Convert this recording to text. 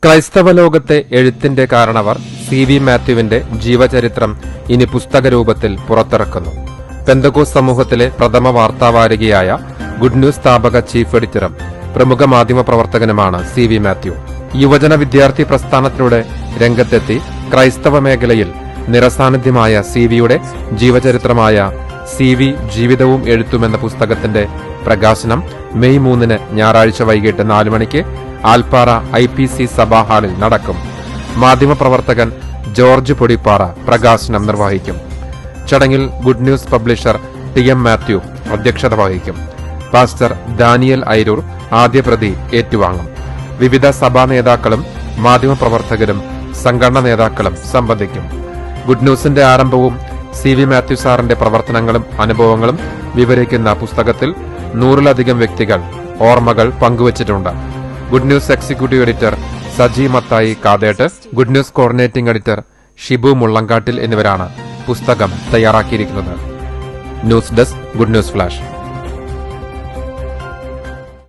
ക്രൈസ്തവ ലോകത്തെ എഴുത്തിന്റെ കാരണവർ സി.വി. മാത്യുവിന്റെ ജീവചരിത്രം ഇനി പുസ്തകരൂപത്തിൽ പുറത്തിറക്കുന്നു. പെന്തക്കോസ്ത് സമൂഹത്തിലെ പ്രഥമ വാർത്താവാരികയായ ഗുഡ് ന്യൂസ് സ്ഥാപക ചീഫ് എഡിറ്ററും പ്രമുഖ മാധ്യമ പ്രവർത്തകനുമാണ് സി.വി. മാത്യു. യുവജന വിദ്യാർത്ഥി പ്രസ്ഥാനത്തിലൂടെ രംഗത്തെത്തി ക്രൈസ്തവ മേഖലയിൽ നിറസാന്നിധ്യമായ സി.വി.യുടെ ജീവചരിത്രമായ സി.വി. ജീവിതവും എഴുത്തും എന്ന പുസ്തകത്തിന്റെ പ്രകാശനം മെയ് 3 ഞായറാഴ്ച വൈകിട്ട് 4 മണിക്ക് ആൽപ്പാറ IPC സഭാ ഹാളിൽ നടക്കും. മാധ്യമപ്രവർത്തകൻ ജോർജ് പൊടിപ്പാറ പ്രകാശനം നിർവഹിക്കും. ചടങ്ങിൽ good news publisher TM Mathew അധ്യക്ഷത വഹിക്കും. പാസ്റ്റർ ദാനിയൽ ഐരൂർ ആദ്യ പ്രതി ഏറ്റുവാങ്ങും. വിവിധ സഭാ നേതാക്കളും മാധ്യമപ്രവർത്തകരും സംഘടനാ നേതാക്കളും സംബന്ധിക്കും. ഗുഡ് ന്യൂസിന്റെ ആരംഭവും സി.വി. മാത്യു സാറിന്റെ പ്രവർത്തനങ്ങളും അനുഭവങ്ങളും വിവരിക്കുന്ന പുസ്തകത്തിൽ 100-ലധികം വ്യക്തികൾ ഓർമ്മകൾ പങ്കുവച്ചിട്ടുണ്ട്. Good news executive editor Saji Mathai Kathett, good news coordinating editor Shibu Mullankattil എന്നിവരാണ് പുസ്തകം തയ്യാറാക്കിയിരിക്കുന്നത്. News desk, good news flash.